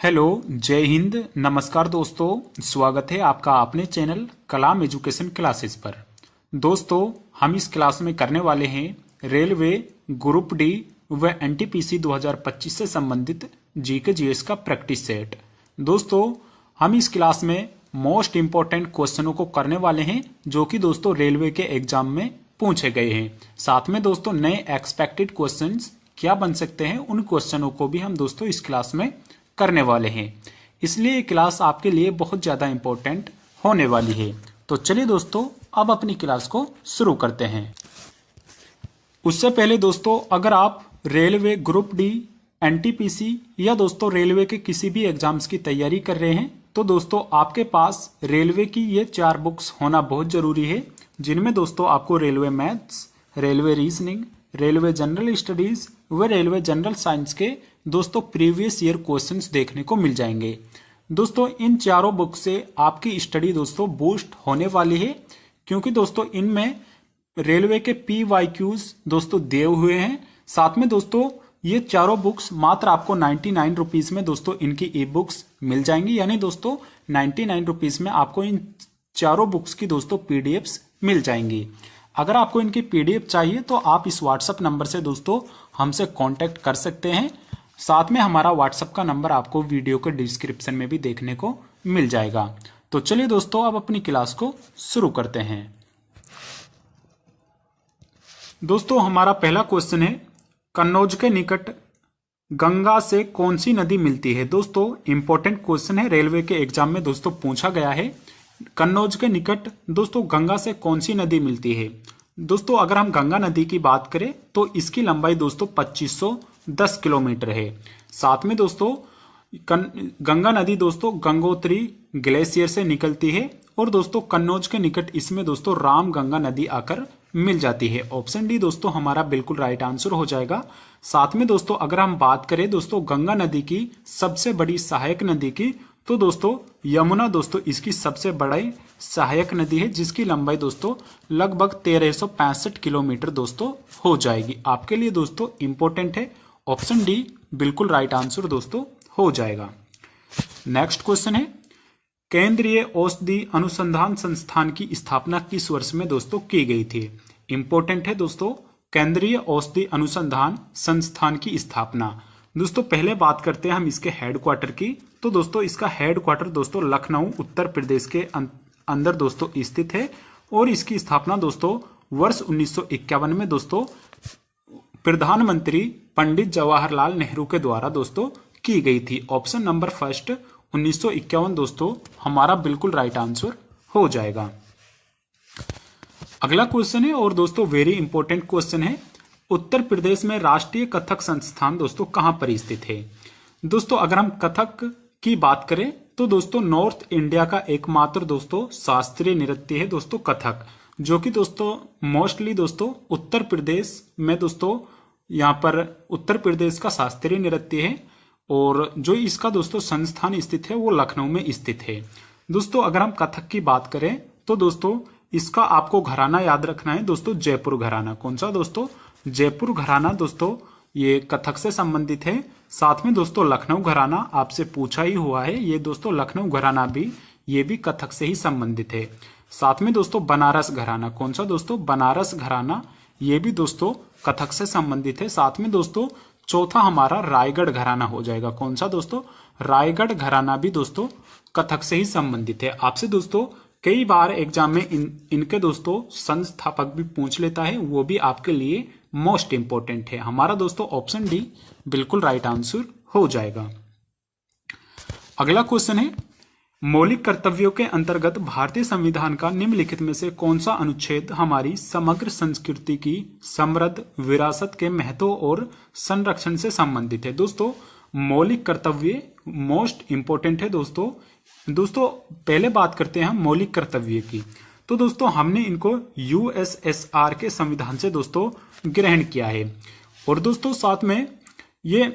Hello, जय हिंद, नमस्कार दोस्तों। स्वागत है आपका अपने चैनल कलाम एजुकेशन क्लासेस पर। दोस्तों, हम इस क्लास में करने वाले हैं रेलवे ग्रुप डी व एनटीपीसी 2025 से संबंधित जीके जीएस का प्रैक्टिस सेट। दोस्तों, हम इस क्लास में मोस्ट इंपॉर्टेंट क्वेश्चनों को करने वाले हैं जो कि दोस्तों रेलवे के एग्जाम में पूछे गए हैं। साथ में दोस्तों नए एक्सपेक्टेड क्वेश्चंस क्या बन सकते हैं, उन क्वेश्चनों को भी हम दोस्तों इस क्लास में करने वाले हैं। इसलिए ये क्लास आपके लिए बहुत ज़्यादा इंपॉर्टेंट होने वाली है। तो चलिए दोस्तों, अब अपनी क्लास को शुरू करते हैं। उससे पहले दोस्तों, अगर आप रेलवे ग्रुप डी, एनटीपीसी या दोस्तों रेलवे के किसी भी एग्जाम्स की तैयारी कर रहे हैं तो दोस्तों आपके पास रेलवे की ये 4 बुक्स होना बहुत ज़रूरी है, जिनमें दोस्तों आपको railway maths, railway reasoning, railway general studies व रेलवे जनरल साइंस के दोस्तों प्रीवियस ईयर क्वेश्चंस देखने को मिल जाएंगे। दोस्तों इन चारों बुक से आपकी स्टडी दोस्तों बूस्ट होने वाली है, क्योंकि दोस्तों इनमें रेलवे के PYQs दोस्तों दिए हुए हैं। साथ में दोस्तों ये चारों बुक्स मात्र आपको 99 रुपीज़ में दोस्तों इनकी ई बुक्स मिल जाएंगी, यानी दोस्तों 99 रुपीज़ में आपको इन चारों बुक्स की दोस्तों PDFs मिल जाएंगी। अगर आपको इनकी PDF चाहिए तो आप इस व्हाट्सएप नंबर से दोस्तों हमसे कांटेक्ट कर सकते हैं। साथ में हमारा व्हाट्सएप का नंबर आपको वीडियो के डिस्क्रिप्शन में भी देखने को मिल जाएगा। तो चलिए दोस्तों अब अपनी क्लास को शुरू करते हैं। दोस्तों हमारा पहला क्वेश्चन है, कन्नौज के निकट गंगा से कौन सी नदी मिलती है। दोस्तों इंपॉर्टेंट क्वेश्चन है, रेलवे के एग्जाम में दोस्तों पूछा गया है। कन्नौज के निकट दोस्तों गंगा से कौन सी नदी मिलती है। दोस्तों अगर हम गंगा नदी की बात करें तो इसकी लंबाई दोस्तों 2510 किलोमीटर है। साथ में दोस्तों गंगा नदी दोस्तों गंगोत्री ग्लेशियर से निकलती है और दोस्तों कन्नौज के निकट इसमें दोस्तों राम गंगा नदी आकर मिल जाती है। ऑप्शन डी दोस्तों हमारा बिल्कुल राइट आंसर हो जाएगा। साथ में दोस्तों अगर हम बात करें दोस्तों गंगा नदी की सबसे बड़ी सहायक नदी की, तो दोस्तों यमुना दोस्तों इसकी सबसे बड़ी सहायक नदी है, जिसकी लंबाई दोस्तों लगभग 1365 किलोमीटर दोस्तों हो जाएगी। आपके लिए दोस्तों इंपॉर्टेंट है, ऑप्शन डी बिल्कुल राइट आंसर दोस्तों हो जाएगा। नेक्स्ट क्वेश्चन है, केंद्रीय औषधि अनुसंधान संस्थान की स्थापना किस वर्ष में दोस्तों की गई थी। इंपॉर्टेंट है दोस्तों, केंद्रीय औषधि अनुसंधान संस्थान की स्थापना। दोस्तों पहले बात करते हैं हम इसके हेडक्वार्टर की। तो दोस्तों इसका हेडक्वार्टर दोस्तों लखनऊ उत्तर प्रदेश के अंदर दोस्तों स्थित है और इसकी स्थापना दोस्तों वर्ष 1951 में दोस्तों प्रधानमंत्री पंडित जवाहरलाल नेहरू के द्वारा दोस्तों की गई थी। ऑप्शन नंबर फर्स्ट 1951 दोस्तों हमारा बिल्कुल राइट आंसर हो जाएगा। अगला क्वेश्चन है और दोस्तों वेरी इंपॉर्टेंट क्वेश्चन है, उत्तर प्रदेश में राष्ट्रीय कथक संस्थान दोस्तों कहां पर स्थित है। दोस्तों अगर हम कथक की बात करें तो दोस्तों नॉर्थ इंडिया का एकमात्र दोस्तों शास्त्रीय नृत्य है दोस्तों कथक, जो कि दोस्तों मोस्टली दोस्तों उत्तर प्रदेश में दोस्तों यहाँ पर उत्तर प्रदेश का शास्त्रीय नृत्य है और जो इसका दोस्तों संस्थान स्थित है वो लखनऊ में स्थित है। दोस्तों अगर हम कथक की बात करें तो दोस्तों इसका आपको घराना याद रखना है दोस्तों, जयपुर घराना। कौन सा दोस्तों, जयपुर घराना दोस्तों ये कथक से संबंधित है। साथ में दोस्तों लखनऊ घराना आपसे पूछा ही हुआ है, ये दोस्तों लखनऊ घराना भी ये भी कथक से ही संबंधित है। साथ में दोस्तों बनारस घराना, कौन सा दोस्तों, बनारस घराना ये भी दोस्तों कथक से संबंधित है। साथ में दोस्तों चौथा हमारा रायगढ़ घराना हो जाएगा। कौन सा दोस्तों, रायगढ़ घराना भी दोस्तों कथक से ही संबंधित है। आपसे दोस्तों कई बार एग्जाम में इनके दोस्तों संस्थापक भी पूछ लेता है, वो भी आपके लिए मोस्ट इंपॉर्टेंट है। हमारा दोस्तों ऑप्शन डी बिल्कुल राइट आंसर हो जाएगा। अगला क्वेश्चन है, मौलिक कर्तव्यों के अंतर्गत भारतीय संविधान का निम्नलिखित में से कौन सा अनुच्छेद हमारी समग्र संस्कृति की समृद्ध विरासत के महत्व और संरक्षण से संबंधित है। दोस्तों मौलिक कर्तव्य मोस्ट इंपॉर्टेंट है दोस्तों। दोस्तों पहले बात करते हैं हम मौलिक कर्तव्य की। तो दोस्तों हमने इनको USSR के संविधान से दोस्तों ग्रहण किया है और दोस्तों साथ में ये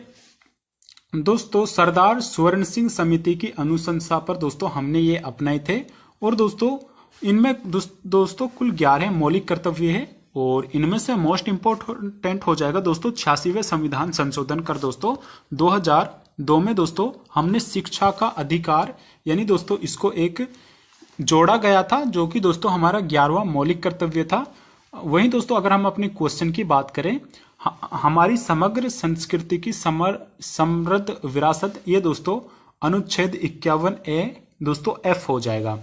दोस्तों सरदार स्वर्ण सिंह समिति की अनुशंसा पर दोस्तों हमने ये अपनाए थे और दोस्तों इनमें दोस्तों कुल 11 मौलिक कर्तव्य है और इनमें से मोस्ट इंपॉर्टेंट हो जाएगा दोस्तों 86वें संविधान संशोधन कर दोस्तों 2 में दोस्तों हमने शिक्षा का अधिकार यानी दोस्तों इसको एक जोड़ा गया था, जो कि दोस्तों हमारा 11वां मौलिक कर्तव्य था। वहीं दोस्तों अगर हम अपने क्वेश्चन की बात करें, हमारी समग्र संस्कृति की समृद्ध विरासत, ये दोस्तों अनुच्छेद 51A दोस्तों F हो जाएगा।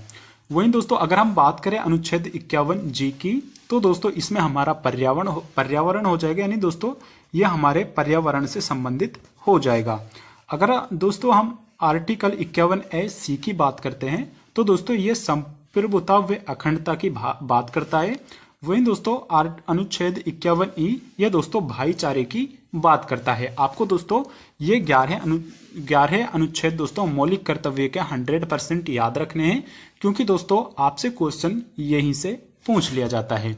वहीं दोस्तों अगर हम बात करें अनुच्छेद 51G की, तो दोस्तों इसमें हमारा पर्यावरण हो जाएगा, यानी दोस्तों ये हमारे पर्यावरण से संबंधित हो जाएगा। अगर दोस्तों हम आर्टिकल 51A(C) की बात करते हैं, तो दोस्तों ये संप्रभुता व अखंडता की बात करता है। वहीं दोस्तों अनुच्छेद 51E यह दोस्तों भाईचारे की बात करता है। आपको दोस्तों ये 11 अनुच्छेद दोस्तों मौलिक कर्तव्य के 100% याद रखने हैं, क्योंकि दोस्तों आपसे क्वेश्चन यहीं से पूछ लिया जाता है।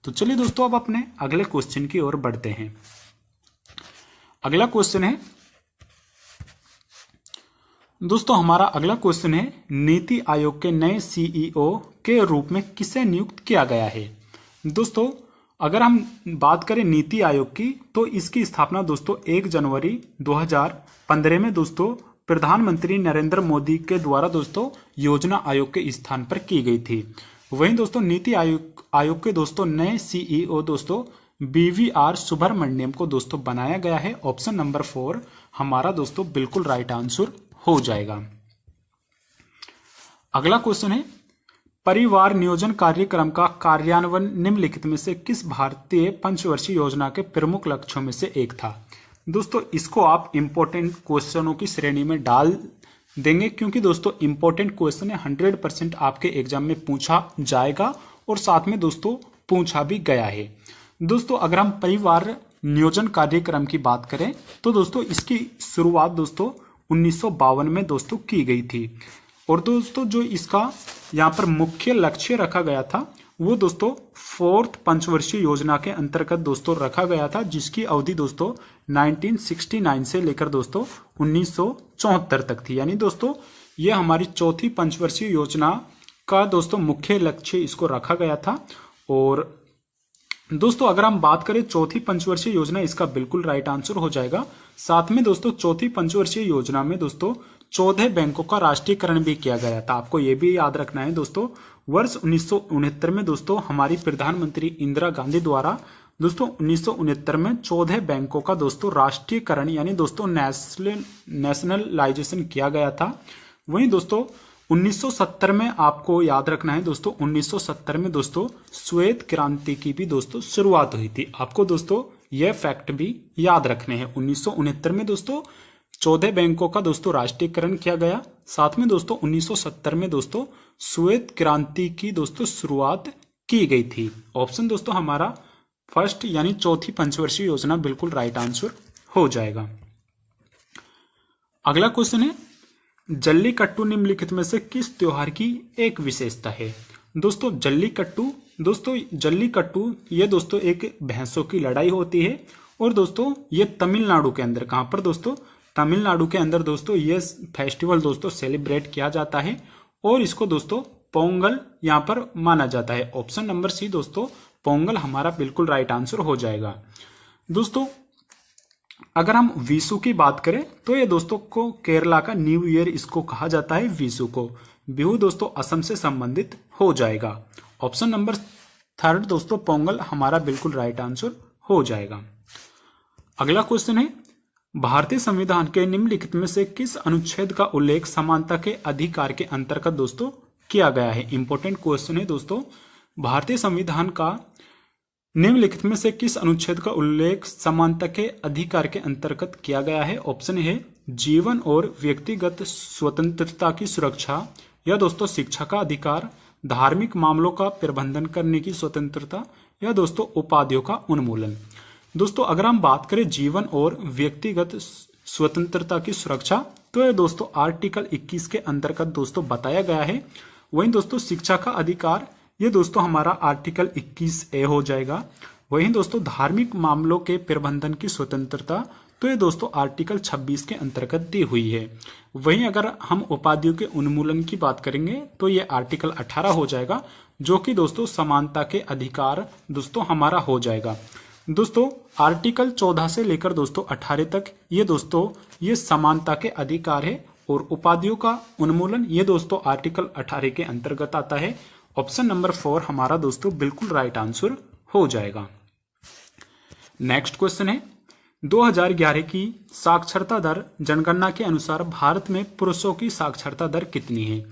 तो चलिए दोस्तों अब अपने अगले क्वेश्चन की ओर बढ़ते हैं। अगला क्वेश्चन है दोस्तों, हमारा अगला क्वेश्चन है, नीति आयोग के नए CEO के रूप में किसे नियुक्त किया गया है। दोस्तों अगर हम बात करें नीति आयोग की, तो इसकी स्थापना दोस्तों 1 जनवरी 2015 में दोस्तों प्रधानमंत्री नरेंद्र मोदी के द्वारा दोस्तों योजना आयोग के स्थान पर की गई थी। वहीं दोस्तों नीति आयोग के दोस्तों नए CEO दोस्तों BVR सुब्रमण्यम को दोस्तों बनाया गया है। ऑप्शन नंबर 4 हमारा दोस्तों बिल्कुल राइट आंसर हो जाएगा। अगला क्वेश्चन है, परिवार नियोजन कार्यक्रम का कार्यान्वयन निम्नलिखित में से किस भारतीय पंचवर्षीय योजना के प्रमुख लक्ष्यों में से एक था। दोस्तों इसको आप इंपॉर्टेंट क्वेश्चनों की श्रेणी में डाल देंगे, क्योंकि दोस्तों इंपॉर्टेंट क्वेश्चन है, 100% आपके एग्जाम में पूछा जाएगा और साथ में दोस्तों पूछा भी गया है। दोस्तों अगर हम परिवार नियोजन कार्यक्रम की बात करें, तो दोस्तों इसकी शुरुआत दोस्तों 1952 में दोस्तों की गई थी। और दोस्तों जो इसका यहाँ पर मुख्य लक्ष्य रखा गया था, वो दोस्तों 4th पंचवर्षीय योजना के अंतर्गत दोस्तों रखा गया था, जिसकी अवधि दोस्तों 1969 से लेकर दोस्तों 1974 तक थी। यानी दोस्तों ये हमारी 4थी पंचवर्षीय योजना का दोस्तों मुख्य लक्ष्य इसको रखा गया था। और दोस्तों अगर हम बात करें 4थी पंचवर्षीय योजना, इसका बिल्कुल राइट आंसर हो जाएगा। साथ में दोस्तों 4थी पंचवर्षीय योजना में दोस्तों 14 बैंकों का राष्ट्रीयकरण भी किया गया था। आपको ये भी याद रखना है दोस्तों, वर्ष 1969 में दोस्तों हमारी प्रधानमंत्री इंदिरा गांधी द्वारा दोस्तों 1969 में 14 बैंकों का दोस्तों राष्ट्रीयकरण यानी दोस्तों नेशनलाइजेशन किया गया था। वहीं दोस्तों 1970 में आपको याद रखना है दोस्तों, 1970 में दोस्तों श्वेत क्रांति की भी दोस्तों शुरुआत हुई थी। आपको दोस्तों यह फैक्ट भी याद रखने हैं। 1969 में दोस्तों 14 बैंकों का दोस्तों राष्ट्रीयकरण किया गया। साथ में दोस्तों 1970 में दोस्तों श्वेत क्रांति की दोस्तों शुरुआत की गई थी। ऑप्शन दोस्तों हमारा फर्स्ट यानी 4थी पंचवर्षीय योजना बिल्कुल राइट आंसर हो जाएगा। अगला क्वेश्चन है, जल्लीकट्टू निम्नलिखित में से किस त्योहार की एक विशेषता है। दोस्तों जल्लीकट्टू ये दोस्तों एक भैंसों की लड़ाई होती है। और दोस्तों ये तमिलनाडु के अंदर, कहां पर दोस्तों, तमिलनाडु के अंदर दोस्तों ये फेस्टिवल दोस्तों सेलिब्रेट किया जाता है और इसको दोस्तों पोंगल यहां पर माना जाता है। ऑप्शन नंबर सी दोस्तों पोंगल हमारा बिल्कुल राइट आंसर हो जाएगा। दोस्तों अगर हम विशु की बात करें, तो ये दोस्तों को केरला का न्यू ईयर इसको कहा जाता है विशु को। बिहू दोस्तों असम से संबंधित हो जाएगा। ऑप्शन नंबर 3 दोस्तों पोंगल हमारा बिल्कुल राइट आंसर हो जाएगा। अगला क्वेश्चन है, भारतीय संविधान के निम्नलिखित में से किस अनुच्छेद का उल्लेख समानता के अधिकार के अंतर्गत दोस्तों किया गया है। इंपॉर्टेंट क्वेश्चन है दोस्तों, भारतीय संविधान का निम्नलिखित में से किस अनुच्छेद का उल्लेख समानता के अधिकार के अंतर्गत किया गया है। ऑप्शन है जीवन और व्यक्तिगत स्वतंत्रता की सुरक्षा, या दोस्तों शिक्षा का अधिकार, धार्मिक मामलों का प्रबंधन करने की स्वतंत्रता, या दोस्तों उपाधियों का उन्मूलन। दोस्तों अगर हम बात करें जीवन और व्यक्तिगत स्वतंत्रता की सुरक्षा, तो ये दोस्तों आर्टिकल 21 के अंतर्गत दोस्तों बताया गया है। वहीं दोस्तों शिक्षा का अधिकार, ये दोस्तों हमारा आर्टिकल 21A हो जाएगा। वहीं दोस्तों धार्मिक मामलों के प्रबंधन की स्वतंत्रता, तो ये दोस्तों आर्टिकल 26 के अंतर्गत दी हुई है। वहीं अगर हम उपाधियों के उन्मूलन की बात करेंगे, तो ये आर्टिकल 18 हो जाएगा, जो कि दोस्तों समानता के अधिकार दोस्तों हमारा हो जाएगा। दोस्तों आर्टिकल 14 से लेकर दोस्तों 18 तक ये समानता के अधिकार है और उपाधियों का उन्मूलन ये दोस्तों आर्टिकल 18 के अंतर्गत आता है। ऑप्शन नंबर 4 हमारा दोस्तों बिल्कुल राइट आंसर हो जाएगा। नेक्स्ट क्वेश्चन है 2011 की साक्षरता दर जनगणना के अनुसार भारत में पुरुषों की साक्षरता दर कितनी है।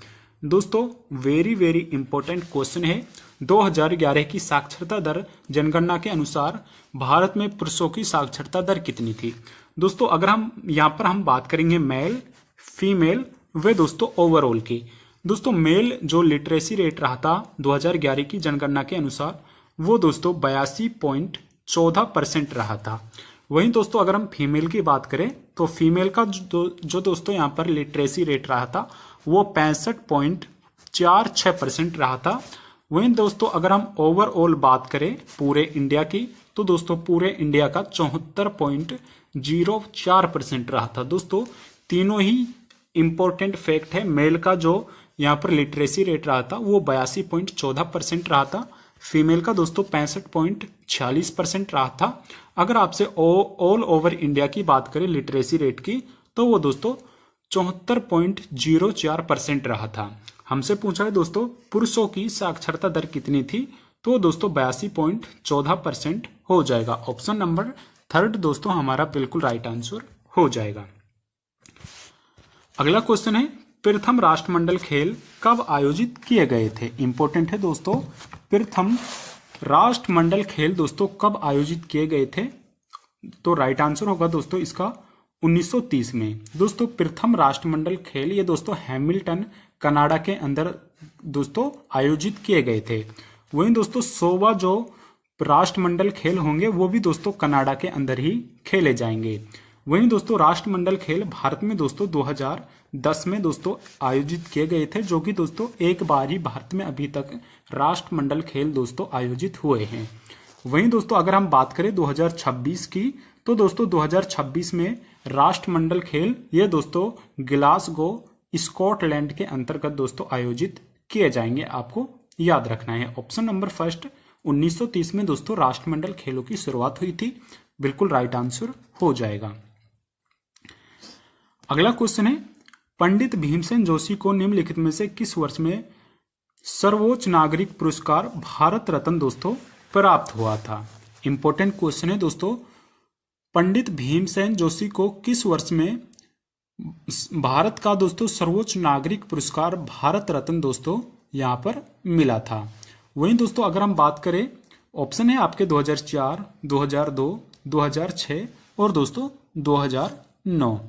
दोस्तों वेरी वेरी इंपॉर्टेंट क्वेश्चन है। 2011 की साक्षरता दर जनगणना के अनुसार भारत में पुरुषों की साक्षरता दर कितनी थी। दोस्तों अगर हम यहाँ पर हम बात करेंगे मेल फीमेल वे दोस्तों ओवरऑल की। दोस्तों मेल जो लिटरेसी रेट रहा था 2011 की जनगणना के अनुसार वो दोस्तों 82.14% रहा था। वहीं दोस्तों अगर हम फीमेल की बात करें तो फीमेल का जो दोस्तों यहाँ पर लिटरेसी रेट रहा था वो 65.46% रहा था। वहीं दोस्तों अगर हम ओवरऑल बात करें पूरे इंडिया की तो दोस्तों पूरे इंडिया का 74.04% रहा था। दोस्तों तीनों ही इंपॉर्टेंट फैक्ट है। मेल का जो यहाँ पर लिटरेसी रेट रहा था वो 82.14% रहा था। फीमेल का दोस्तों 65.46% रहा था। अगर आपसे ऑल ओवर इंडिया की बात करें लिटरेसी रेट की तो वो दोस्तों 74.04% रहा था। हमसे पूछा है दोस्तों पुरुषों की साक्षरता दर कितनी थी तो दोस्तों 82.14% हो जाएगा। ऑप्शन नंबर 3 दोस्तों हमारा बिल्कुल राइट आंसर हो जाएगा। अगला क्वेश्चन है प्रथम राष्ट्रमंडल खेल कब आयोजित किए गए थे। इंपॉर्टेंट है दोस्तों प्रथम राष्ट्रमंडल खेल दोस्तों कब आयोजित किए गए थे तो राइट आंसर होगा दोस्तों इसका 1930 में। दोस्तों प्रथम राष्ट्रमंडल खेल ये दोस्तों हैमिल्टन कनाडा के अंदर दोस्तों आयोजित किए गए थे। वहीं दोस्तों 100वां जो राष्ट्रमंडल खेल होंगे वो भी दोस्तों कनाडा के अंदर ही खेले जाएंगे। वहीं दोस्तों राष्ट्रमंडल खेल भारत में दोस्तों 2010 में दोस्तों आयोजित किए गए थे, जो कि दोस्तों एक बार ही भारत में अभी तक राष्ट्रमंडल खेल दोस्तों आयोजित हुए हैं। वहीं दोस्तों अगर हम बात करें 2026 की तो दोस्तों 2026 में राष्ट्रमंडल खेल ये दोस्तों ग्लासगो स्कॉटलैंड के अंतर्गत दोस्तों आयोजित किए जाएंगे। आपको याद रखना है। ऑप्शन नंबर 1 1930 में दोस्तों राष्ट्रमंडल खेलों की शुरुआत हुई थी। बिल्कुल राइट आंसर हो जाएगा। अगला क्वेश्चन है पंडित भीमसेन जोशी को निम्नलिखित में से किस वर्ष में सर्वोच्च नागरिक पुरस्कार भारत रत्न दोस्तों प्राप्त हुआ था। इंपॉर्टेंट क्वेश्चन है दोस्तों पंडित भीमसेन जोशी को किस वर्ष में भारत का दोस्तों सर्वोच्च नागरिक पुरस्कार भारत रत्न दोस्तों यहां पर मिला था। वहीं दोस्तों अगर हम बात करें ऑप्शन है आपके 2004, 2002, 2006 और दोस्तों 2009।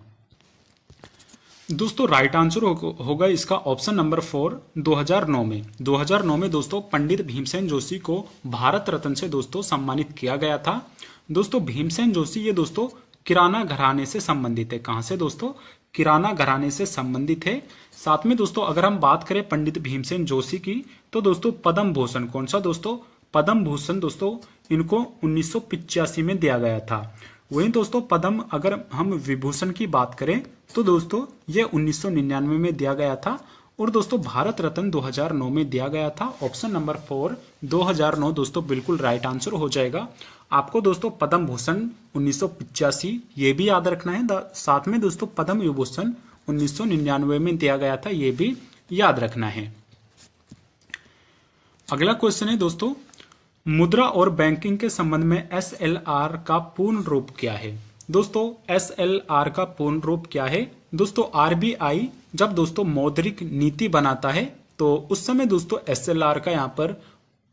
दोस्तों राइट आंसर होगा इसका ऑप्शन नंबर 4 2009 में। 2009 में दोस्तों पंडित भीमसेन जोशी को भारत रत्न से दोस्तों सम्मानित किया गया था। दोस्तों भीमसेन जोशी ये दोस्तों किराना घराने से संबंधित है। कहां से दोस्तों किराना घराने से संबंधित है। साथ में दोस्तों अगर हम बात करें पंडित भीमसेन जोशी की तो दोस्तों पद्म भूषण कौन सा दोस्तों पद्म भूषण दोस्तों इनको 1985 में दिया गया था। वहीं दोस्तों पद्म अगर हम विभूषण की बात करें तो दोस्तों ये 1999 में दिया गया था और दोस्तों भारत रत्न 2009 में दिया गया था। ऑप्शन नंबर 4 2009 दोस्तों बिल्कुल राइट आंसर हो जाएगा। आपको दोस्तों पद्म भूषण 1985 ये भी याद रखना है। साथ में दोस्तों पद्म विभूषण 1999 में दिया गया था ये भी याद रखना है। अगला क्वेश्चन है दोस्तों मुद्रा और बैंकिंग के संबंध में SLR का पूर्ण रूप क्या है। दोस्तों SLR का पूर्ण रूप क्या है। दोस्तों RBI जब दोस्तों मौद्रिक नीति बनाता है तो उस समय दोस्तों SLR का यहाँ पर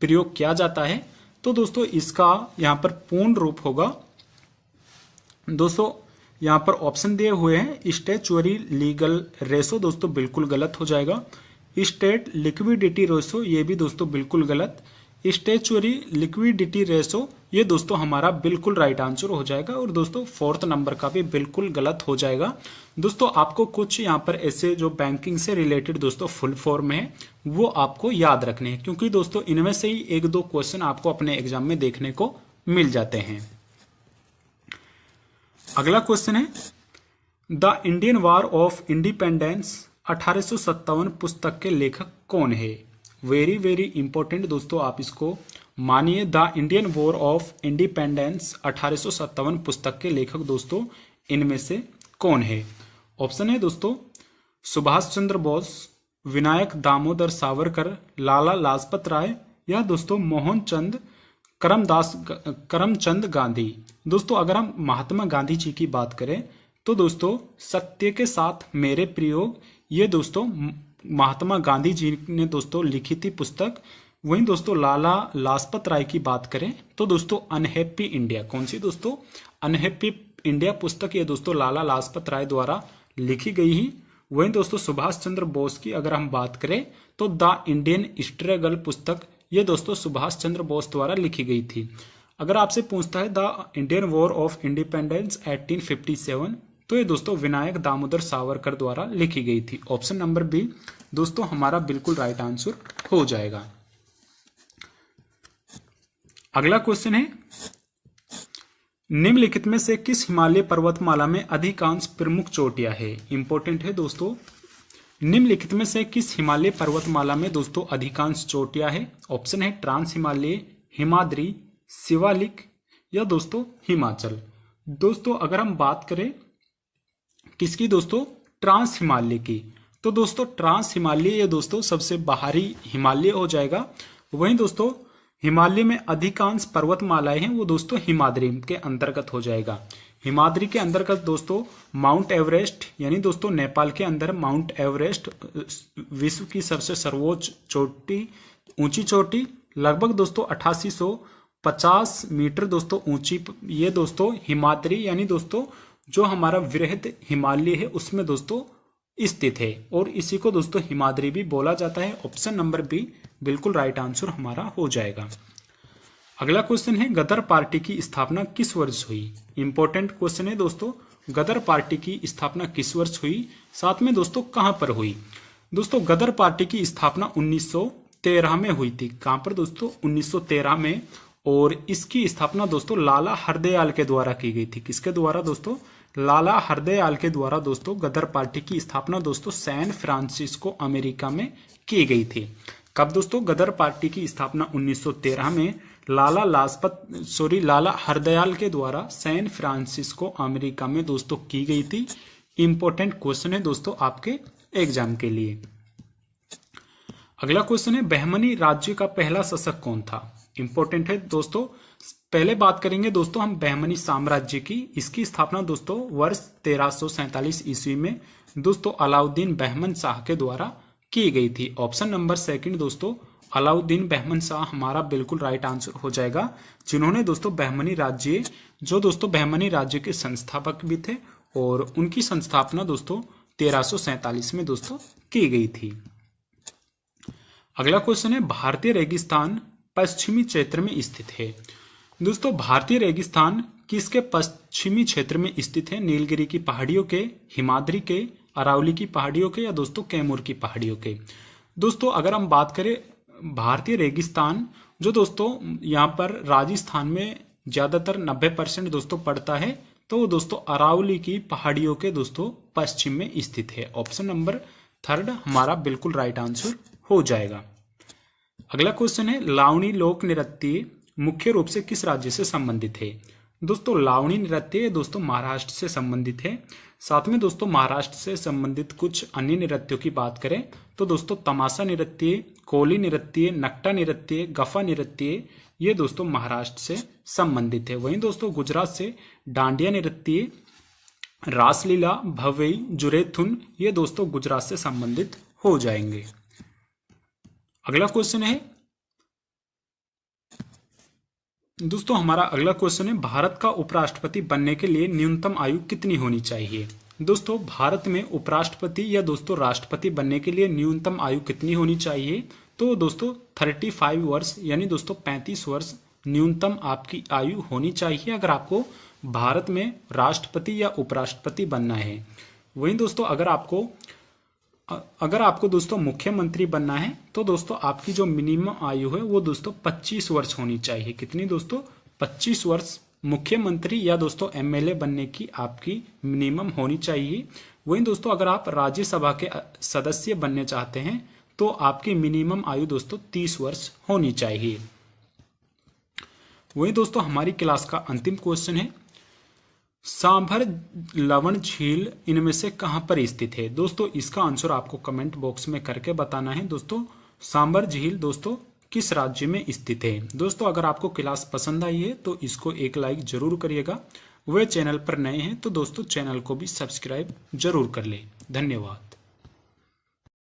प्रयोग किया जाता है। तो दोस्तों इसका यहाँ पर पूर्ण रूप होगा दोस्तों यहाँ पर ऑप्शन दिए हुए हैं स्टैच्यूअरी लीगल रेशो दोस्तों बिल्कुल गलत हो जाएगा। स्टेट लिक्विडिटी रेशो ये भी दोस्तों बिल्कुल गलत। स्टैच्यूअरी लिक्विडिटी रेशो ये दोस्तों हमारा बिल्कुल राइट आंसर हो जाएगा और दोस्तों 4th नंबर का भी बिल्कुल गलत हो जाएगा। दोस्तों आपको कुछ यहाँ पर ऐसे जो बैंकिंग से रिलेटेड दोस्तों फुल फॉर्म है वो आपको याद रखने हैं, क्योंकि दोस्तों इनमें से ही 1-2 क्वेश्चन आपको अपने एग्जाम में देखने को मिल जाते हैं। अगला क्वेश्चन है the Indian war of independence 1857 पुस्तक के लेखक कौन है। वेरी वेरी इंपॉर्टेंट दोस्तों, आप इसको मानिए। The Indian war of independence 1857 पुस्तक के लेखक दोस्तों इनमें से कौन है? ऑप्शन है दोस्तों सुभाष चंद्र बोस, विनायक दामोदर सावरकर, लाला लाजपत राय या दोस्तों मोहनचंद करमचंद गांधी। दोस्तों अगर हम महात्मा गांधी जी की बात करें तो दोस्तों सत्य के साथ मेरे प्रयोग, ये दोस्तों महात्मा गांधी जी ने दोस्तों लिखी थी पुस्तक। वहीं दोस्तों लाला लाजपत राय की बात करें तो दोस्तों अनहैप्पी इंडिया, कौन सी दोस्तों? अनहैप्पी इंडिया पुस्तक ये दोस्तों लाला लाजपत राय द्वारा लिखी गई ही। वहीं दोस्तों सुभाष चंद्र बोस की अगर हम बात करें तो द इंडियन स्ट्रगल पुस्तक ये दोस्तों सुभाष चंद्र बोस द्वारा लिखी गई थी। अगर आपसे पूछता है the Indian war of independence 1857, तो ये दोस्तों विनायक दामोदर सावरकर द्वारा लिखी गई थी। ऑप्शन नंबर बी दोस्तों हमारा बिल्कुल राइट आंसर हो जाएगा। अगला क्वेश्चन है, निम्नलिखित में से किस हिमालय पर्वतमाला में अधिकांश प्रमुख चोटियां है? इंपॉर्टेंट है दोस्तों, निम्नलिखित में से किस हिमालय पर्वतमाला में दोस्तों अधिकांश चोटियां है? ऑप्शन है ट्रांस हिमालय, हिमाद्री, शिवालिक या दोस्तों हिमाचल। दोस्तों अगर हम बात करें किसकी दोस्तों? ट्रांस हिमालय की, तो दोस्तों ट्रांस हिमालय ये दोस्तों सबसे बाहरी हिमालय हो जाएगा। वहीं दोस्तों हिमालय में अधिकांश पर्वतमालाएं हैं वो दोस्तों हिमाद्री के अंतर्गत हो जाएगा। हिमाद्री के अंतर्गत दोस्तों माउंट एवरेस्ट, यानी दोस्तों नेपाल के अंदर माउंट एवरेस्ट विश्व की सबसे सर्वोच्च चोटी, ऊंची चोटी, लगभग दोस्तों 8850 मीटर दोस्तों ऊंची, ये दोस्तों हिमाद्री यानी दोस्तों जो हमारा वृहद हिमालय है उसमें दोस्तों स्थित है, और इसी को दोस्तों हिमाद्री भी बोला जाता है। ऑप्शन नंबर बी बिल्कुल राइट आंसर हमारा हो जाएगा। अगला क्वेश्चन है, गदर पार्टी की स्थापना किस वर्ष हुई? इंपॉर्टेंट क्वेश्चन है दोस्तों, गदर पार्टी की स्थापना किस वर्ष हुई, साथ में दोस्तों कहां पर हुई? दोस्तों गदर पार्टी की स्थापना 1913 में हुई थी। कहां पर दोस्तों? 1913 में। और इसकी स्थापना दोस्तों लाला हरदयाल के द्वारा की गई थी। किसके द्वारा दोस्तों? लाला हरदयाल के द्वारा दोस्तों गदर पार्टी की स्थापना दोस्तों सैन फ्रांसिस्को अमेरिका में की गई थी। कब दोस्तों? गदर पार्टी की स्थापना 1913 में लाला हरदयाल के द्वारा सैन फ्रांसिस्को अमेरिका में दोस्तों की गई थी। इंपॉर्टेंट क्वेश्चन है दोस्तों आपके एग्जाम के लिए। अगला क्वेश्चन है, बहमनी राज्य का पहला शासक कौन था? इंपॉर्टेंट है दोस्तों, पहले बात करेंगे दोस्तों हम बहमनी साम्राज्य की। इसकी स्थापना दोस्तों वर्ष 1347 ईस्वी में दोस्तों अलाउद्दीन बहमन शाह के द्वारा की गई थी। ऑप्शन नंबर सेकंड दोस्तों अलाउद्दीन बहमन शाह हमारा बिल्कुल राइट आंसर हो जाएगा, जिन्होंने दोस्तों बहमनी राज्य, जो दोस्तों बहमनी राज्य के संस्थापक भी थे, और उनकी संस्थापना दोस्तों 1347 में दोस्तों की गई थी। अगला क्वेश्चन है, भारतीय रेगिस्तान पश्चिमी क्षेत्र में स्थित है। दोस्तों भारतीय रेगिस्तान किसके पश्चिमी क्षेत्र में स्थित है? नीलगिरी की पहाड़ियों के, हिमाद्री के, अरावली की पहाड़ियों के या दोस्तों कैमूर की पहाड़ियों के? दोस्तों अगर हम बात करें भारतीय रेगिस्तान, जो दोस्तों यहाँ पर राजस्थान में ज्यादातर 90% दोस्तों पड़ता है, तो वो दोस्तों अरावली की पहाड़ियों के दोस्तों पश्चिम में स्थित है। ऑप्शन नंबर थर्ड हमारा बिल्कुल राइट आंसर हो जाएगा। अगला क्वेश्चन है, लावणी लोक नृत्य मुख्य रूप से किस राज्य से संबंधित है? दोस्तों लावणी नृत्य दोस्तों महाराष्ट्र से संबंधित है। साथ में दोस्तों महाराष्ट्र से संबंधित कुछ अन्य नृत्यों की बात करें तो दोस्तों तमाशा नृत्य, कोली नृत्य, नकटा नृत्य, गफा नृत्य, ये दोस्तों महाराष्ट्र से संबंधित है। वहीं दोस्तों गुजरात से डांडिया नृत्य, रासलीला, भवई, जुरेथुन, ये दोस्तों गुजरात से संबंधित हो जाएंगे। अगला क्वेश्चन है दोस्तों हमारा अगला क्वेश्चन है, भारत का उपराष्ट्रपति बनने के लिए न्यूनतम आयु कितनी होनी चाहिए? दोस्तों भारत में उपराष्ट्रपति या दोस्तों राष्ट्रपति बनने के लिए न्यूनतम आयु कितनी होनी चाहिए? तो दोस्तों 35 वर्ष यानी दोस्तों 35 वर्ष न्यूनतम आपकी आयु होनी चाहिए अगर आपको भारत में राष्ट्रपति या उपराष्ट्रपति बनना है। वहीं दोस्तों अगर आपको दोस्तों मुख्यमंत्री बनना है तो दोस्तों आपकी जो मिनिमम आयु है वो दोस्तों 25 वर्ष होनी चाहिए। कितनी दोस्तों? 25 वर्ष मुख्यमंत्री या दोस्तों एमएलए बनने की आपकी मिनिमम होनी चाहिए। वहीं दोस्तों अगर आप राज्यसभा के सदस्य बनने चाहते हैं तो आपकी मिनिमम आयु दोस्तों 30 वर्ष होनी चाहिए। वही दोस्तों हमारी क्लास का अंतिम क्वेश्चन है, सांभर लवण झील इनमें से कहां पर स्थित है। दोस्तों इसका आंसर आपको कमेंट बॉक्स में करके बताना है। दोस्तों सांभर झील दोस्तों किस राज्य में स्थित है। दोस्तों अगर आपको क्लास पसंद आई है तो इसको एक लाइक जरूर करिएगा। वे चैनल पर नए हैं तो दोस्तों चैनल को भी सब्सक्राइब जरूर कर ले। धन्यवाद।